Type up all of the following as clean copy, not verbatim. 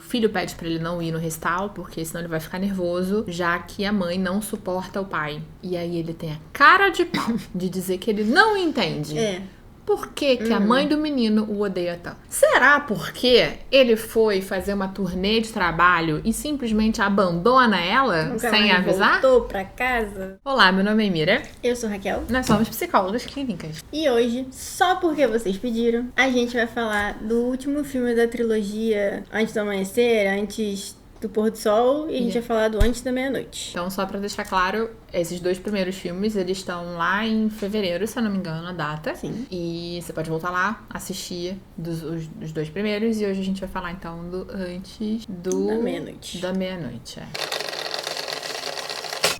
filho pede pra ele não ir no recital, porque senão ele vai ficar nervoso, já que a mãe não suporta o pai. E aí ele tem a cara de pau de dizer que ele não entende. Por que que a mãe do menino o odeia tanto? Será porque ele foi fazer uma turnê de trabalho e simplesmente abandona ela Nunca sem mais avisar? voltou pra casa. Olá, meu nome é Mira. Eu sou Raquel. Nós somos psicólogas clínicas. E hoje, só porque vocês pediram, a gente vai falar do último filme da trilogia Antes do Amanhecer, Antes do Pôr do Sol, e a gente vai falar do Antes da Meia-Noite. Então, só pra deixar claro, esses 2 primeiros filmes, eles estão lá em fevereiro, se eu não me engano, a data. Sim. E você pode voltar lá, assistir os 2 primeiros. E hoje a gente vai falar, então, do Antes Da Meia-Noite. Da Meia-Noite,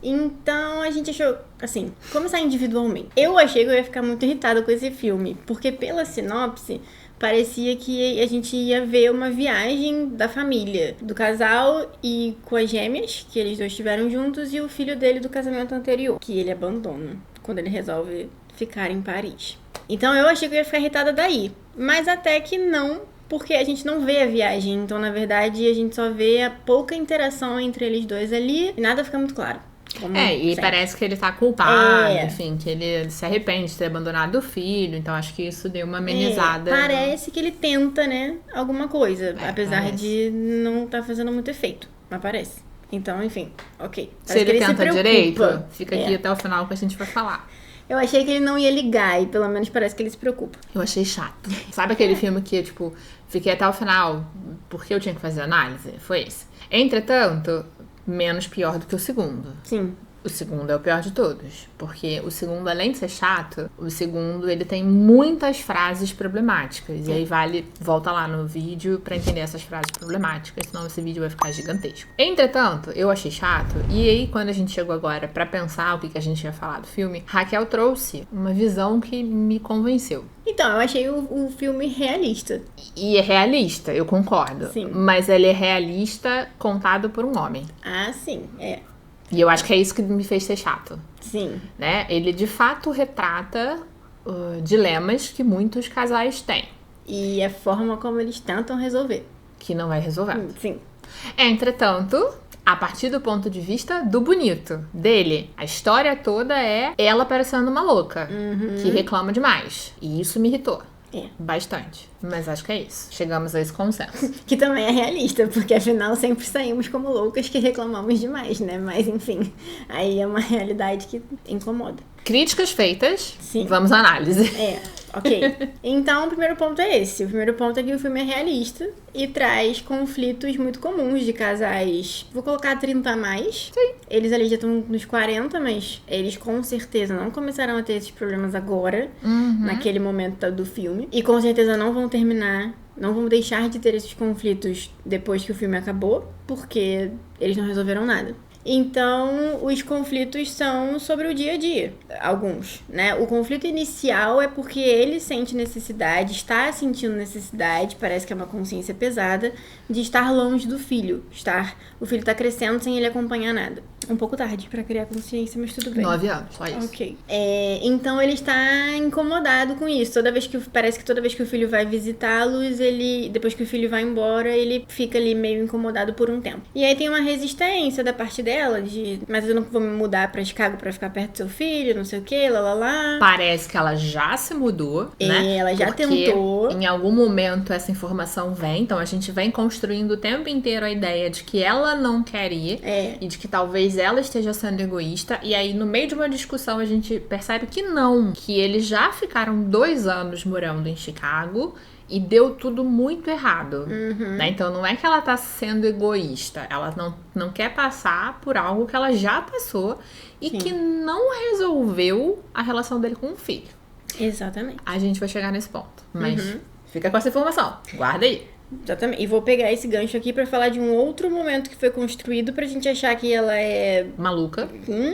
Então, a gente achou, assim, começar individualmente. Eu achei que eu ia ficar muito irritada com esse filme, porque pela sinopse, parecia que a gente ia ver uma viagem da família, do casal e com as gêmeas, que eles dois estiveram juntos, e o filho dele do casamento anterior, que ele abandona quando ele resolve ficar em Paris. Então, eu achei que eu ia ficar irritada daí, mas até que não, porque a gente não vê a viagem. Então, na verdade, a gente só vê a pouca interação entre eles dois ali e nada fica muito claro. E parece que ele tá culpado, enfim, que ele se arrepende de ter abandonado o filho, então acho que isso deu uma amenizada. Parece que ele tenta, né, alguma coisa, apesar de não tá fazendo muito efeito, mas parece. Então, enfim, ok. Se ele tenta direito, fica aqui até o final que a gente vai falar. Eu achei que ele não ia ligar e pelo menos parece que ele se preocupa. Eu achei chato. Sabe aquele filme que, tipo, fiquei até o final porque eu tinha que fazer análise? Foi esse. Entretanto, menos pior do que o segundo. Sim. O segundo é o pior de todos, porque o segundo, além de ser chato, o segundo, ele tem muitas frases problemáticas. E aí volta lá no vídeo pra entender essas frases problemáticas, senão esse vídeo vai ficar gigantesco. Entretanto, eu achei chato, e aí quando a gente chegou agora pra pensar o que a gente ia falar do filme, Raquel trouxe uma visão que me convenceu. Então, eu achei o filme realista. E é realista, eu concordo. Sim. Mas ele é realista contado por um homem. Ah, sim, E eu acho que é isso que me fez ser chato. Sim. Né? Ele, de fato, retrata dilemas que muitos casais têm. E a forma como eles tentam resolver. Que não vai resolver. Sim. Entretanto, a partir do ponto de vista do bonito dele, a história toda é ela parecendo uma louca, que reclama demais. E isso me irritou. Bastante. Mas acho que é isso. Chegamos a esse consenso. Que também é realista, porque afinal sempre saímos como loucas que reclamamos demais, né? Mas enfim, aí é uma realidade que incomoda. Críticas feitas, Sim. Vamos à análise. Ok. Então o primeiro ponto é esse. O primeiro ponto é que o filme é realista e traz conflitos muito comuns de casais. Vou colocar 30 a mais. Sim. Eles ali já estão nos 40, mas eles com certeza não começaram a ter esses problemas agora, naquele momento do filme. E com certeza não vão terminar, não vão deixar de ter esses conflitos depois que o filme acabou, porque eles não resolveram nada. Então, os conflitos são sobre o dia a dia, alguns, né? O conflito inicial é porque ele sente necessidade, está sentindo necessidade, parece que é uma consciência pesada, de estar longe do filho. O filho está crescendo sem ele acompanhar nada. Um pouco tarde para criar consciência, mas tudo bem. 9 anos, só isso. Ok. Então ele está incomodado com isso. Parece que toda vez que o filho vai visitá-los, depois que o filho vai embora, ele fica ali meio incomodado por um tempo. E aí tem uma resistência da parte dela mas eu não vou me mudar pra Chicago pra ficar perto do seu filho, não sei o que, lá. Parece que ela já se mudou, né? Ela já tentou. Em algum momento essa informação vem, então a gente vem construindo o tempo inteiro a ideia de que ela não quer ir e de que talvez ela esteja sendo egoísta, e aí no meio de uma discussão a gente percebe que não, que eles já ficaram 2 anos morando em Chicago e deu tudo muito errado, né? Então não é que ela tá sendo egoísta, ela não quer passar por algo que ela já passou e que não resolveu a relação dele com o filho. Exatamente. A gente vai chegar nesse ponto, mas fica com essa informação, guarda aí. Exatamente. E vou pegar esse gancho aqui pra falar de um outro momento que foi construído pra gente achar que ela é maluca,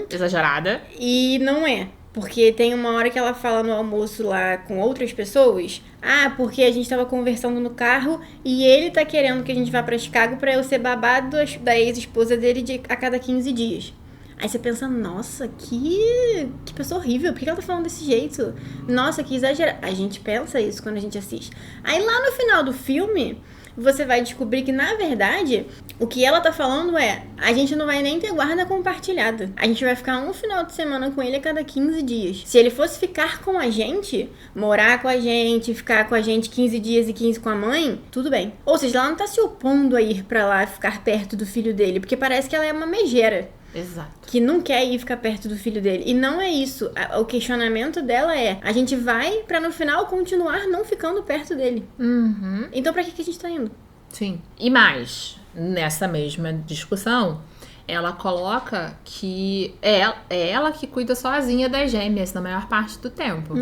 exagerada. E não é. Porque tem uma hora que ela fala no almoço lá com outras pessoas. Porque a gente tava conversando no carro e ele tá querendo que a gente vá pra Chicago pra eu ser babado da ex-esposa dele a cada 15 dias. Aí você pensa, nossa, que pessoa horrível, por que ela tá falando desse jeito? Nossa, que exagerado. A gente pensa isso quando a gente assiste. Aí lá no final do filme, você vai descobrir que, na verdade, o que ela tá falando é: a gente não vai nem ter guarda compartilhada. A gente vai ficar um final de semana com ele a cada 15 dias. Se ele fosse ficar com a gente, morar com a gente, ficar com a gente 15 dias e 15 com a mãe, tudo bem. Ou seja, ela não tá se opondo a ir pra lá ficar perto do filho dele, porque parece que ela é uma megera. Exato. Que não quer ir ficar perto do filho dele. E não é isso. O questionamento dela é: a gente vai pra no final continuar não ficando perto dele. Então pra que a gente tá indo? Sim. E mais, nessa mesma discussão, ela coloca que é ela que cuida sozinha das gêmeas na maior parte do tempo.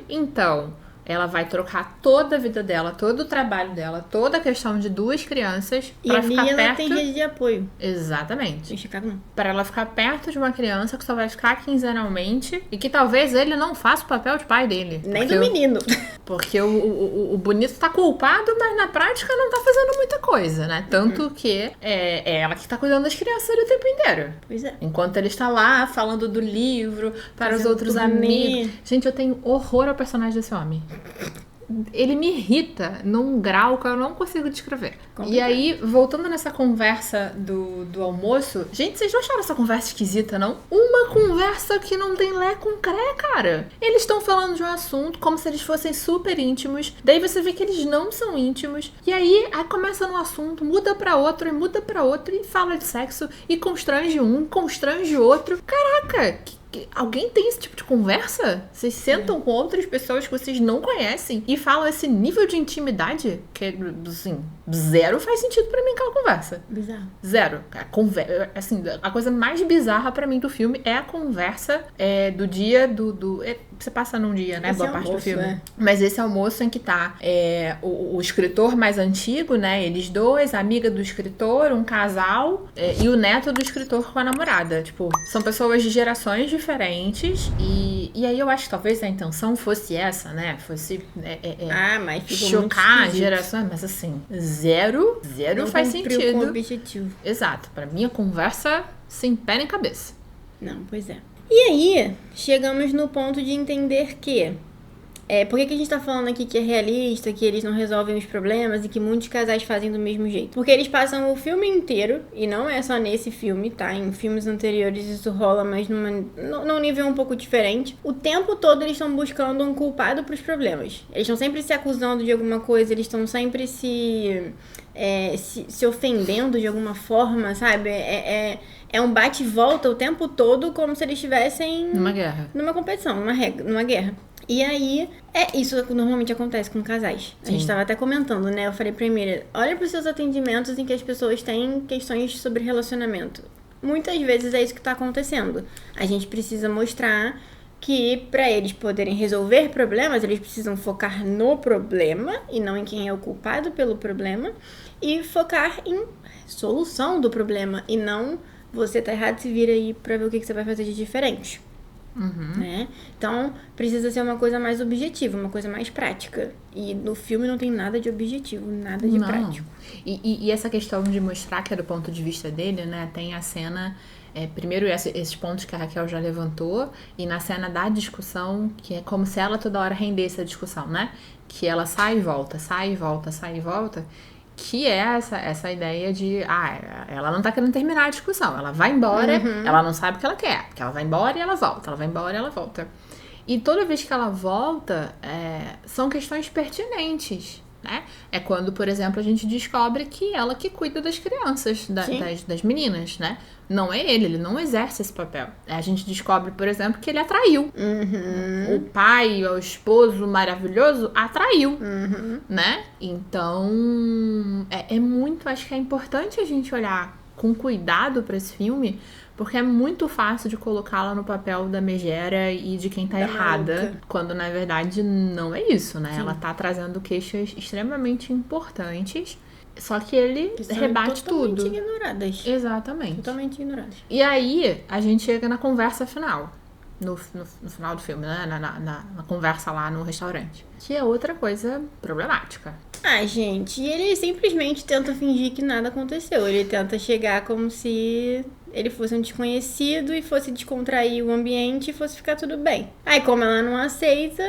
Então, ela vai trocar toda a vida dela, todo o trabalho dela, toda a questão de 2 crianças pra ficar perto. E ela tem rede de apoio. Exatamente. Em Chicago não. Pra ela ficar perto de uma criança que só vai ficar quinzenalmente e que talvez ele não faça o papel de pai dele. Nem do menino. Porque o bonito tá culpado, mas na prática não tá fazendo muita coisa, né? Tanto que é ela que tá cuidando das crianças ali o tempo inteiro. Pois é. Enquanto ele está lá falando do livro para os outros amigos. Gente, eu tenho horror ao personagem desse homem. Ele me irrita num grau que eu não consigo descrever. Complicado. E aí, voltando nessa conversa do almoço, gente, vocês não acharam essa conversa esquisita, não? Uma conversa que não tem lé com cré, cara. Eles estão falando de um assunto como se eles fossem super íntimos. Daí você vê que eles não são íntimos. E aí começa num assunto, muda pra outro, e muda pra outro, e fala de sexo, e constrange um, constrange outro. Caraca, alguém tem esse tipo de conversa? Vocês sentam com outras pessoas que vocês não conhecem e falam esse nível de intimidade? Que, assim, zero faz sentido pra mim aquela conversa. Bizarro. Zero. Assim, a coisa mais bizarra pra mim do filme é a conversa do dia você passa num dia, né? Boa parte do filme. Mas esse almoço em que tá o escritor mais antigo, né? Eles dois, a amiga do escritor, um casal, e o neto do escritor com a namorada. Tipo, são pessoas de gerações diferentes. E aí eu acho que talvez a intenção fosse essa, né? Fosse mas chocar as gerações. Mas assim, zero não faz sentido. Com o objetivo. Exato. Pra mim, a conversa sem pé nem cabeça. Não, pois é. E aí, chegamos no ponto de entender que... por que a gente tá falando aqui que é realista, que eles não resolvem os problemas e que muitos casais fazem do mesmo jeito? Porque eles passam o filme inteiro, e não é só nesse filme, tá? Em filmes anteriores isso rola, mas num nível um pouco diferente. O tempo todo eles estão buscando um culpado pros problemas. Eles estão sempre se acusando de alguma coisa, eles estão sempre se ofendendo de alguma forma, sabe? É um bate e volta o tempo todo, como se eles estivessem... Numa guerra. Numa competição, numa guerra. E aí, isso normalmente acontece com casais. A gente tava até comentando, né? Eu falei pra Emília, olha pros seus atendimentos em que as pessoas têm questões sobre relacionamento. Muitas vezes é isso que tá acontecendo. A gente precisa mostrar que pra eles poderem resolver problemas, eles precisam focar no problema e não em quem é o culpado pelo problema. E focar em solução do problema e não você tá errado, se vira aí pra ver o que você vai fazer de diferente. Né? Então, precisa ser uma coisa mais objetiva, uma coisa mais prática. E no filme não tem nada de objetivo, nada de prático. E essa questão de mostrar que é do ponto de vista dele, né? Tem a cena... primeiro esses pontos que a Raquel já levantou, e na cena da discussão, que é como se ela toda hora rendesse a discussão, né? Que ela sai e volta, sai e volta, sai e volta... Que é essa ideia de... ela não tá querendo terminar a discussão. Ela vai embora, ela não sabe o que ela quer. Porque ela vai embora e ela volta. Ela vai embora e ela volta. E toda vez que ela volta, são questões pertinentes, né? É quando, por exemplo, a gente descobre que ela que cuida das crianças, das meninas, né? Não é ele não exerce esse papel. A gente descobre, por exemplo, que ele atraiu. O pai, o esposo maravilhoso, atraiu, né? Então, muito... Acho que é importante a gente olhar com cuidado pra esse filme, porque é muito fácil de colocá-la no papel da megera e de quem tá errada, maluca. Quando na verdade não é isso, né? Sim. Ela tá trazendo queixas extremamente importantes, só que ele rebate tudo. Totalmente ignoradas. Exatamente. Totalmente ignoradas. E aí, a gente chega na conversa final. No final do filme, né? Na conversa lá no restaurante. Que é outra coisa problemática. Gente, ele simplesmente tenta fingir que nada aconteceu. Ele tenta chegar como se ele fosse um desconhecido e fosse descontrair o ambiente e fosse ficar tudo bem. Aí, como ela não aceita,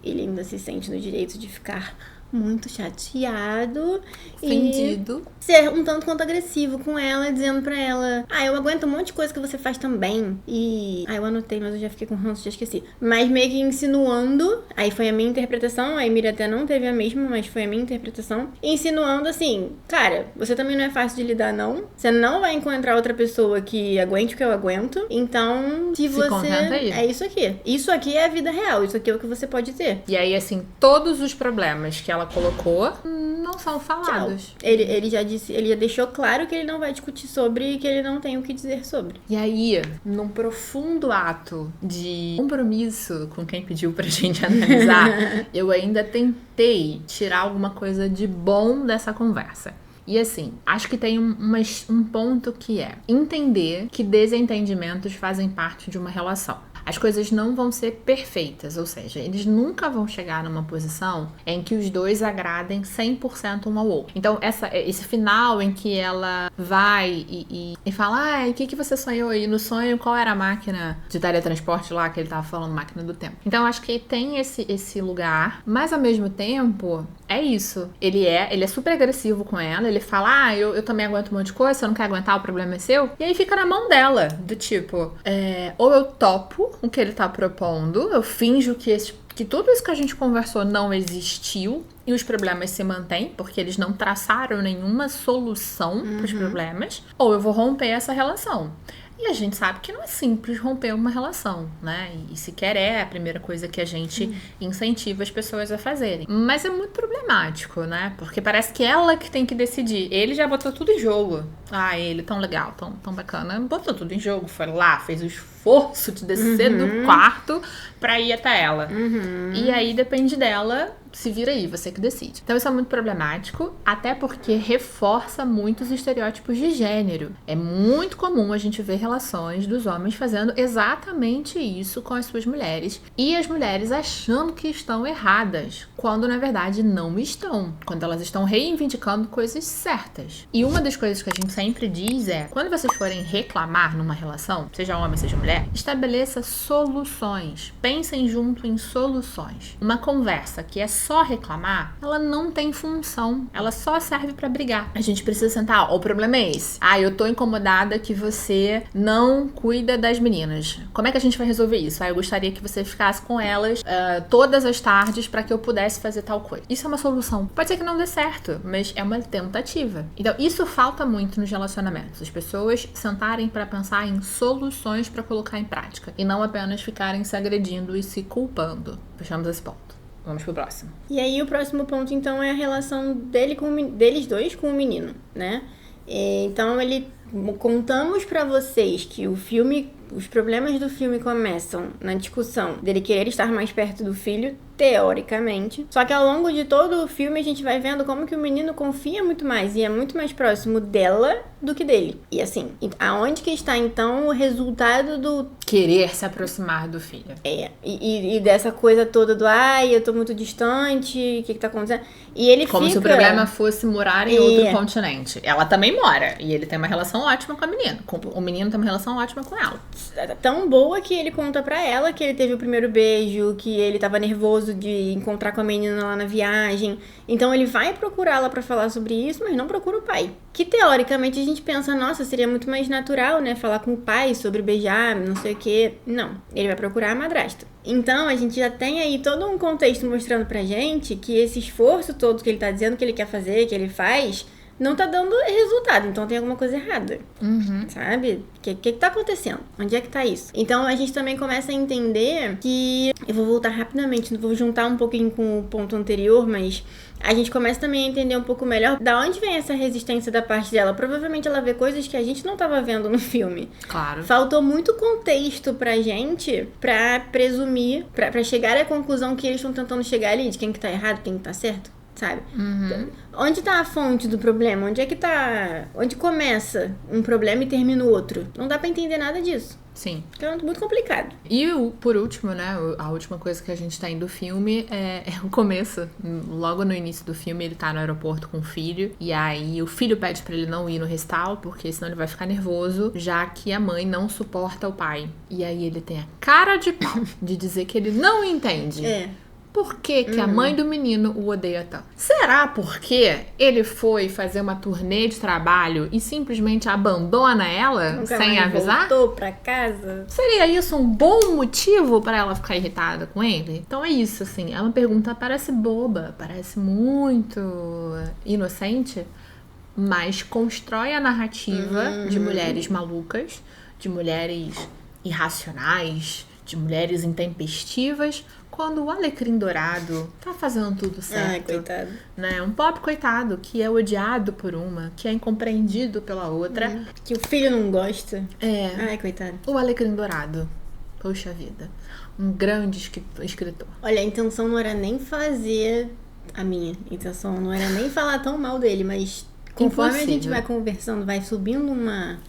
ele ainda se sente no direito de ficar muito chateado ofendido. E ser um tanto quanto agressivo com ela, dizendo pra ela: eu aguento um monte de coisa que você faz também. E... eu anotei, mas eu já fiquei com ranço, já esqueci. Mas meio que insinuando, aí foi a minha interpretação, a Emília até não teve a mesma, mas foi a minha interpretação, insinuando assim: cara, você também não é fácil de lidar, não. Você não vai encontrar outra pessoa que aguente o que eu aguento. Então, se você... contenta aí. É isso aqui. Isso aqui é a vida real. Isso aqui é o que você pode ter. E aí, assim, todos os problemas que ela colocou não são falados. Ele já disse, ele já deixou claro que ele não vai discutir sobre e que ele não tem o que dizer sobre. E aí, num profundo ato de compromisso com quem pediu pra gente analisar, eu ainda tentei tirar alguma coisa de bom dessa conversa. E assim, acho que tem um ponto que é entender que desentendimentos fazem parte de uma relação. As coisas não vão ser perfeitas, ou seja, eles nunca vão chegar numa posição em que os dois agradem 100% um ao outro. Então, esse final em que ela vai e fala: o que você sonhou? E no sonho, qual era a máquina de teletransporte lá que ele tava falando, máquina do tempo? Então, acho que tem esse lugar, mas ao mesmo tempo, é isso. Ele é super agressivo com ela, ele fala: eu também aguento um monte de coisa, você não quer aguentar, o problema é seu. E aí fica na mão dela, do tipo, ou eu topo o que ele tá propondo, eu finjo que tudo isso que a gente conversou não existiu e os problemas se mantêm, porque eles não traçaram nenhuma solução pros problemas, ou eu vou romper essa relação. E a gente sabe que não é simples romper uma relação, né? E sequer é a primeira coisa que a gente incentiva as pessoas a fazerem. Mas é muito problemático, né? Porque parece que ela que tem que decidir. Ele já botou tudo em jogo. Ele tão legal, tão bacana. Botou tudo em jogo, foi lá, fez o esforço de descer do quarto pra ir até ela. E aí depende dela, se vira aí, você que decide. Então isso é muito problemático, até porque reforça muitos estereótipos de gênero. É muito comum a gente ver relações dos homens fazendo exatamente isso com as suas mulheres e as mulheres achando que estão erradas, quando na verdade não estão, quando elas estão reivindicando coisas certas. E uma das coisas que a gente sempre diz é: quando vocês forem reclamar numa relação, seja homem, seja mulher, estabeleça soluções. Pensem junto em soluções. Uma conversa que é só reclamar, ela não tem função. Ela só serve pra brigar. A gente precisa sentar: o problema é esse. Eu tô incomodada que você não cuida das meninas. Como é que a gente vai resolver isso? Eu gostaria que você ficasse com elas todas as tardes pra que eu pudesse fazer tal coisa. Isso é uma solução. Pode ser que não dê certo, mas é uma tentativa. Então, isso falta muito nos relacionamentos. As pessoas sentarem pra pensar em soluções pra colocar em prática e não apenas ficarem se agredindo e se culpando. Fechamos esse ponto. Vamos pro próximo. E aí, o próximo ponto, então, é a relação deles dois com o menino, né? Então, contamos pra vocês que os problemas do filme começam na discussão dele querer estar mais perto do filho, teoricamente. Só que ao longo de todo o filme a gente vai vendo como que o menino confia muito mais e é muito mais próximo dela do que dele. E assim, aonde que está então o resultado do querer se aproximar do filho? E dessa coisa toda do eu tô muito distante, o que tá acontecendo? E ele como se o problema fosse morar em outro continente. Ela também mora e ele tem uma relação ótima com a menina. O menino tem uma relação ótima com ela. Tão boa que ele conta pra ela que ele teve o primeiro beijo, que ele tava nervoso de encontrar com a menina lá na viagem. Então ele vai procurá-la pra falar sobre isso, mas não procura o pai. Que teoricamente a gente pensa: nossa, seria muito mais natural, né? Falar com o pai sobre beijar, não sei o quê. Não, ele vai procurar a madrasta. Então a gente já tem aí todo um contexto mostrando pra gente que esse esforço todo que ele tá dizendo que ele quer fazer, que ele faz, não tá dando resultado, então tem alguma coisa errada, sabe? O que tá acontecendo? Onde é que tá isso? Então a gente também começa a entender que... Eu vou voltar rapidamente, vou juntar um pouquinho com o ponto anterior, mas a gente começa também a entender um pouco melhor da onde vem essa resistência da parte dela. Provavelmente ela vê coisas que a gente não tava vendo no filme. Claro. Faltou muito contexto pra gente pra presumir, pra chegar à conclusão que eles estão tentando chegar ali, de quem que tá errado, quem que tá certo. Sabe? Onde tá a fonte do problema? Onde é que tá... Onde começa um problema e termina o outro? Não dá pra entender nada disso. Sim. Então é muito complicado. E por último, né? A última coisa que a gente tem do filme é o começo. Logo no início do filme, ele tá no aeroporto com o filho. E aí o filho pede pra ele não ir no recital, porque senão ele vai ficar nervoso, já que a mãe não suporta o pai. E aí ele tem a cara de pau de dizer que ele não entende. por que que a mãe do menino o odeia tanto? Será porque ele foi fazer uma turnê de trabalho e simplesmente abandona ela Nunca sem mais avisar? voltou pra casa? Seria isso um bom motivo pra ela ficar irritada com ele? Então é isso, assim, é uma pergunta parece boba, parece muito inocente, mas constrói a narrativa de mulheres malucas, de mulheres irracionais, de mulheres intempestivas, quando o Alecrim Dourado tá fazendo tudo certo. Ai, coitado. Né? Um pobre coitado que é odiado por uma, que é incompreendido pela outra. Que o filho não gosta. É. Ai, coitado. O Alecrim Dourado. Poxa vida. Um grande escritor. Olha, a intenção não era nem fazer... A minha intenção não era nem falar tão mal dele, mas conforme a gente vai conversando, vai subindo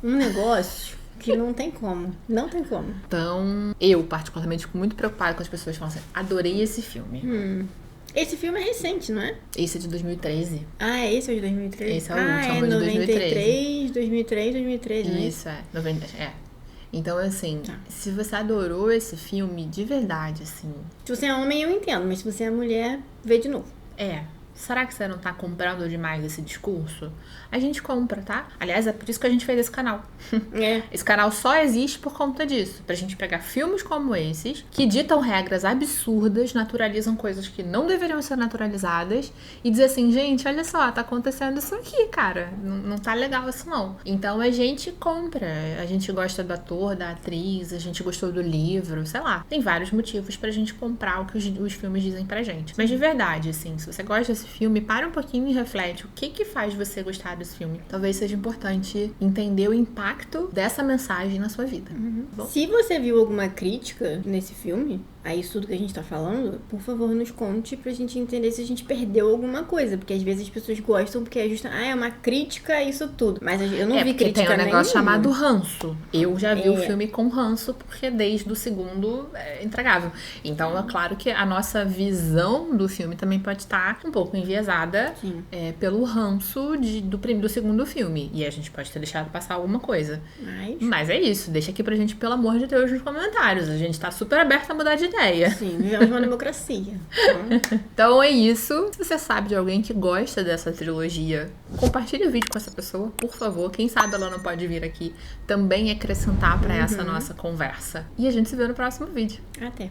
um negócio... Que não tem como. Não tem como. Então, eu particularmente fico muito preocupada com as pessoas que falam assim, adorei esse filme. Esse filme é recente, não é? Esse é de 2013. Ah, esse é de 2013? Esse é o último, de 2013. 2013, né? Isso, é. Então, assim, se você adorou esse filme de verdade, assim... Se você é homem, eu entendo. Mas se você é mulher, vê de novo. Será que você não tá comprando demais esse discurso? A gente compra, tá? Aliás, é por isso que a gente fez esse canal. Esse canal só existe por conta disso. Pra gente pegar filmes como esses, que ditam regras absurdas, naturalizam coisas que não deveriam ser naturalizadas, e dizer assim, gente, olha só, tá acontecendo isso aqui, cara. Não tá legal isso, não. Então a gente compra. A gente gosta do ator, da atriz, a gente gostou do livro, sei lá. Tem vários motivos pra gente comprar o que os filmes dizem pra gente. Mas de verdade, assim, se você gosta desse filme, para um pouquinho e reflete o que faz você gostar desse filme. Talvez seja importante entender o impacto dessa mensagem na sua vida. Bom? Se você viu alguma crítica nesse filme, a isso tudo que a gente tá falando, por favor, nos conte pra gente entender se a gente perdeu alguma coisa. Porque às vezes as pessoas gostam porque é justo, é uma crítica a isso tudo. Mas eu não vi crítica tem um negócio nenhuma. chamado ranço. Eu já vi o filme com ranço, porque desde o segundo é intragável. Então, é claro que a nossa visão do filme também pode estar um pouco enviesada pelo ranço do segundo filme. E a gente pode ter deixado passar alguma coisa. Mas é isso. Deixa aqui pra gente, pelo amor de Deus, nos comentários. A gente tá super aberta a mudar de ideia. Sim, vivemos uma democracia. Então é isso. Se você sabe de alguém que gosta dessa trilogia, compartilhe o vídeo com essa pessoa, por favor. Quem sabe ela não pode vir aqui também acrescentar pra essa nossa conversa. E a gente se vê no próximo vídeo. Até.